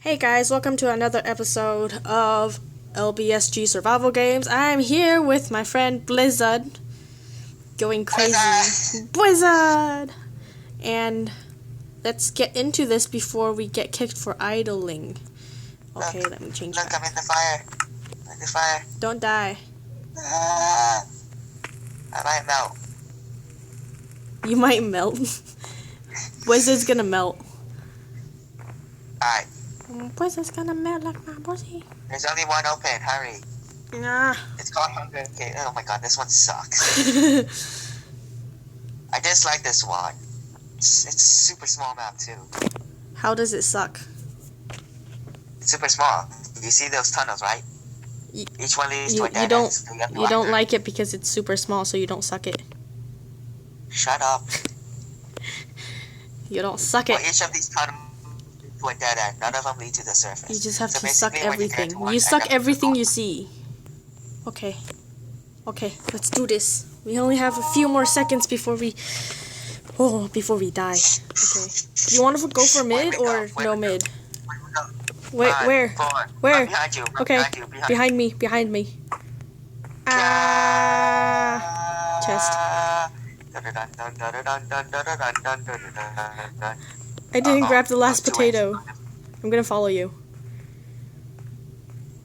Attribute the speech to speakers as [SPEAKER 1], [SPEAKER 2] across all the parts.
[SPEAKER 1] Hey guys, welcome to another episode of LBSG Survival Games. I'm here with my friend Blizzard, going crazy. Blizzard! And let's get into this before we get kicked for idling. Okay, let me change
[SPEAKER 2] Look,
[SPEAKER 1] back.
[SPEAKER 2] I'm in the fire. I'm in the fire.
[SPEAKER 1] Don't die.
[SPEAKER 2] I might melt.
[SPEAKER 1] You might melt. Blizzard's gonna melt.
[SPEAKER 2] Alright,
[SPEAKER 1] Blizzard's gonna melt like my pussy.
[SPEAKER 2] there's only one open. Hurry.
[SPEAKER 1] Nah.
[SPEAKER 2] It's called Hunger. Okay. Oh my god, this one sucks. I dislike this one. It's super small map too.
[SPEAKER 1] How does it suck?
[SPEAKER 2] It's super small. You see those tunnels, right? Each one leads to a dead end, so
[SPEAKER 1] You don't like it because it's super small, so you don't suck it.
[SPEAKER 2] Shut up.
[SPEAKER 1] You don't suck it.
[SPEAKER 2] Well, each of these tunnels lead to a dead end. None of them lead to the surface.
[SPEAKER 1] You just have
[SPEAKER 2] So
[SPEAKER 1] to suck
[SPEAKER 2] basically, when you get
[SPEAKER 1] everything.
[SPEAKER 2] to one
[SPEAKER 1] You
[SPEAKER 2] end
[SPEAKER 1] suck
[SPEAKER 2] of the
[SPEAKER 1] everything
[SPEAKER 2] tunnel-
[SPEAKER 1] you see. Okay. Okay, let's do this. We only have a few more seconds before we die. Okay. You want to go for mid or no mid? Wait, where? Where?
[SPEAKER 2] Behind you.
[SPEAKER 1] Okay.
[SPEAKER 2] Behind you.
[SPEAKER 1] Behind me. Ah. Chest. I didn't grab the last potato. I'm gonna follow you.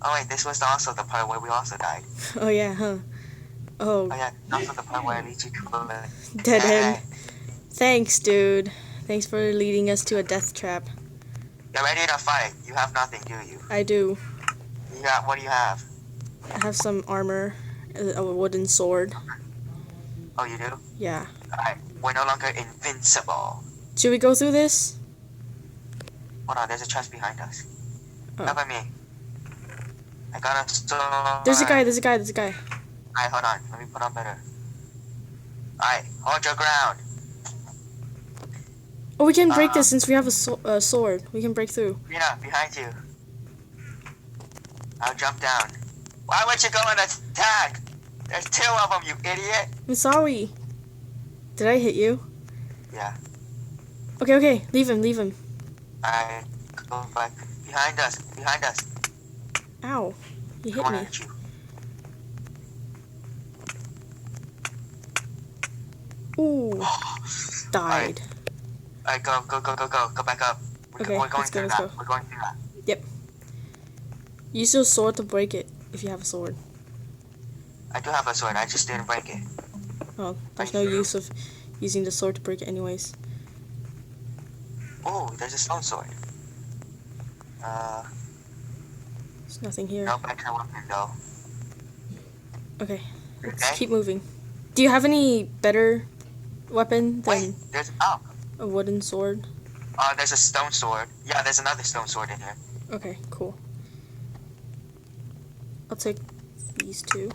[SPEAKER 2] Oh wait, this was also the part where we also died.
[SPEAKER 1] Oh yeah, huh? Oh,
[SPEAKER 2] Oh yeah, also the part where I lead you to a
[SPEAKER 1] dead end. Thanks, dude. Thanks for leading us to a death trap.
[SPEAKER 2] Get ready to fight. You have nothing, do you?
[SPEAKER 1] I do.
[SPEAKER 2] You got, what do you have?
[SPEAKER 1] I have some armor, a wooden sword.
[SPEAKER 2] Oh, you do?
[SPEAKER 1] Yeah.
[SPEAKER 2] Alright, we're no longer invincible.
[SPEAKER 1] Should we go through this?
[SPEAKER 2] Hold on, there's a chest behind us.
[SPEAKER 1] Oh.
[SPEAKER 2] Cover me. I got a sword.
[SPEAKER 1] There's a guy.
[SPEAKER 2] Alright, hold on. Let me put on better. Alright, hold your ground.
[SPEAKER 1] Oh, we can break this since we have a sword. We can break through.
[SPEAKER 2] Rita, behind you. I'll jump down. Why would you go and attack? There's two of them, you idiot.
[SPEAKER 1] I'm sorry. Did I hit you?
[SPEAKER 2] Yeah.
[SPEAKER 1] Okay. Leave him.
[SPEAKER 2] Alright, go back. Behind us.
[SPEAKER 1] Ow. You hit
[SPEAKER 2] Come
[SPEAKER 1] me.
[SPEAKER 2] on, hit you.
[SPEAKER 1] Ooh. Died.
[SPEAKER 2] Alright, go. Go back up.
[SPEAKER 1] Okay,
[SPEAKER 2] We're going
[SPEAKER 1] let's go,
[SPEAKER 2] through
[SPEAKER 1] let's
[SPEAKER 2] that.
[SPEAKER 1] go.
[SPEAKER 2] We're going through that.
[SPEAKER 1] Yep. Use your sword to break it if you have a sword.
[SPEAKER 2] I do have a sword, I just didn't break it.
[SPEAKER 1] Oh, there's no use of using the sword to break it anyways.
[SPEAKER 2] Oh, there's a stone sword.
[SPEAKER 1] There's nothing here.
[SPEAKER 2] No better weapon though.
[SPEAKER 1] Okay, let's
[SPEAKER 2] Okay.
[SPEAKER 1] keep moving. Do you have any better weapon than
[SPEAKER 2] Wait, there's
[SPEAKER 1] a wooden sword?
[SPEAKER 2] there's a stone sword. Yeah, there's another stone sword in here.
[SPEAKER 1] Okay, cool. I'll take these two,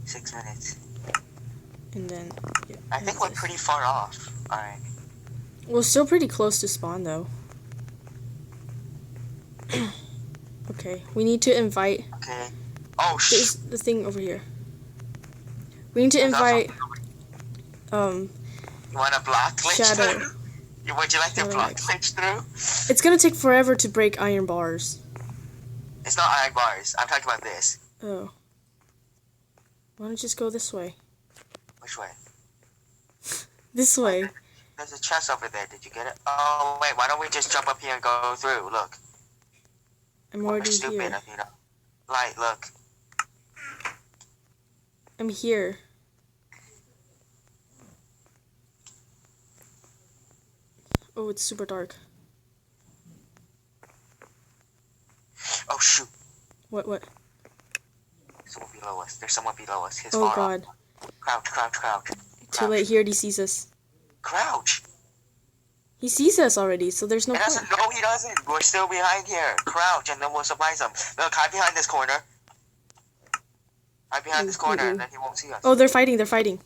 [SPEAKER 2] 6 minutes.
[SPEAKER 1] and then yeah,
[SPEAKER 2] I think we're
[SPEAKER 1] this.
[SPEAKER 2] pretty far off. Alright.
[SPEAKER 1] We're still pretty close to spawn though. Okay, we need to invite.
[SPEAKER 2] Okay. Oh
[SPEAKER 1] There's the thing over here. We need to invite.
[SPEAKER 2] You want a block glitch
[SPEAKER 1] Shadow.
[SPEAKER 2] through? Would you like to
[SPEAKER 1] Shadow
[SPEAKER 2] block
[SPEAKER 1] next.
[SPEAKER 2] glitch through?
[SPEAKER 1] It's gonna take forever to break iron bars.
[SPEAKER 2] It's not iron bars. I'm talking about this.
[SPEAKER 1] Oh. Why don't you just go this way?
[SPEAKER 2] Which way?
[SPEAKER 1] This way.
[SPEAKER 2] There's a chest over there. Did you get it? Oh wait, why don't we just jump up here and go through? Look.
[SPEAKER 1] I'm
[SPEAKER 2] We're
[SPEAKER 1] already
[SPEAKER 2] stupid,
[SPEAKER 1] here.
[SPEAKER 2] you know. Light, look.
[SPEAKER 1] I'm here. Oh, it's super dark.
[SPEAKER 2] Oh shoot.
[SPEAKER 1] What?
[SPEAKER 2] There's someone below us. His
[SPEAKER 1] Oh
[SPEAKER 2] far
[SPEAKER 1] god.
[SPEAKER 2] off. Crouch.
[SPEAKER 1] Too late, he already sees us.
[SPEAKER 2] Crouch.
[SPEAKER 1] He sees us already, so there's no
[SPEAKER 2] He
[SPEAKER 1] point.
[SPEAKER 2] doesn't. No, he doesn't. We're still behind here. Crouch, and then we'll surprise him. Look, hide behind this corner. Hide behind this corner, and then he won't see us.
[SPEAKER 1] Oh, they're fighting.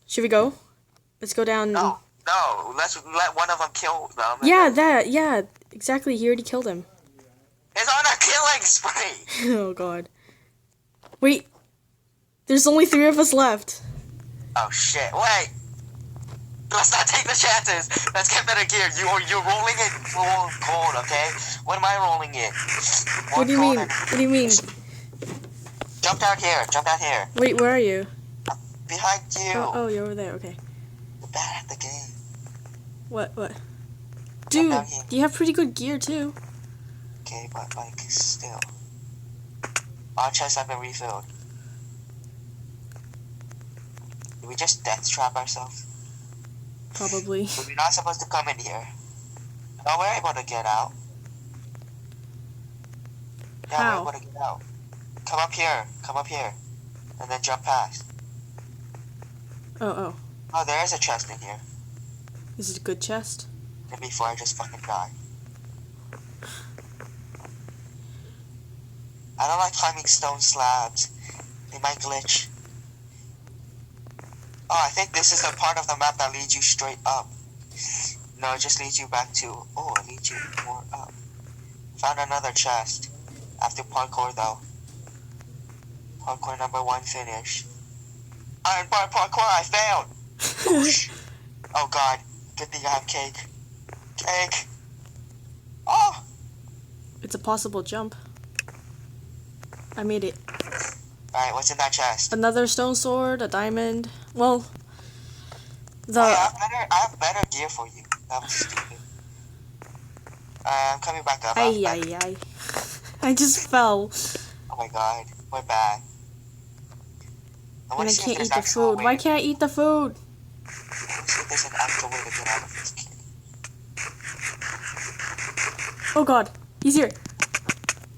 [SPEAKER 1] Should we go? Let's go down.
[SPEAKER 2] No. Let's let one of them kill them.
[SPEAKER 1] Yeah, exactly. He already killed him.
[SPEAKER 2] It's on a killing spree.
[SPEAKER 1] Oh god. Wait. There's only 3 of us left.
[SPEAKER 2] Oh shit! Wait. Let's not take the chances. Let's get better gear. You're rolling it full gold, okay? What am I rolling it?
[SPEAKER 1] What do you mean? What do you mean?
[SPEAKER 2] Jump down here. Jump down here.
[SPEAKER 1] Wait, where are you?
[SPEAKER 2] Behind you.
[SPEAKER 1] Oh, you're over there. Okay.
[SPEAKER 2] You're bad at the game.
[SPEAKER 1] What? Dude, you have pretty good gear too.
[SPEAKER 2] Okay, but like still. Our chests have been refilled. Did we just death trap ourselves?
[SPEAKER 1] Probably.
[SPEAKER 2] But we're not supposed to come in here. No, we're able to get out. Yeah,
[SPEAKER 1] How?
[SPEAKER 2] we're able to get out. Come up here. Come up here. And then jump past.
[SPEAKER 1] Oh.
[SPEAKER 2] Oh, there is a chest in here.
[SPEAKER 1] Is it a good chest?
[SPEAKER 2] And before I just fucking die. I don't like climbing stone slabs. They might glitch. Oh, I think this is the part of the map that leads you straight up. No, it just leads you back to... Oh, it leads you more up. Found another chest. After parkour, though. Parkour number 1 finished. Iron bar parkour, I failed! Oh god, good thing I have cake. Cake! Oh!
[SPEAKER 1] It's a possible jump. I made it.
[SPEAKER 2] Alright, what's in that chest?
[SPEAKER 1] Another stone sword, a diamond. Well,
[SPEAKER 2] I have better gear for you. That was stupid. I'm coming back up.
[SPEAKER 1] Ay. I just fell.
[SPEAKER 2] Oh my god, we're bad.
[SPEAKER 1] And I can't eat the food. Why can't I eat the food?
[SPEAKER 2] Let's see if there's an actual way to get out of this kid.
[SPEAKER 1] Oh god, he's here.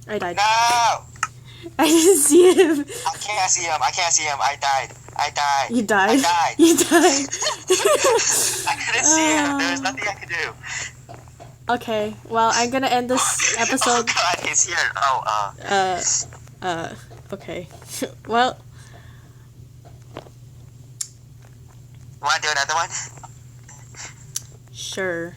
[SPEAKER 1] I died.
[SPEAKER 2] No!
[SPEAKER 1] I didn't see him.
[SPEAKER 2] I can't see him. I died.
[SPEAKER 1] You died?
[SPEAKER 2] I died.
[SPEAKER 1] You died.
[SPEAKER 2] I couldn't see him. There was nothing I could do.
[SPEAKER 1] Okay, well, I'm gonna end this episode.
[SPEAKER 2] Oh god, he's here.
[SPEAKER 1] Okay. Well.
[SPEAKER 2] Want to do another one?
[SPEAKER 1] Sure.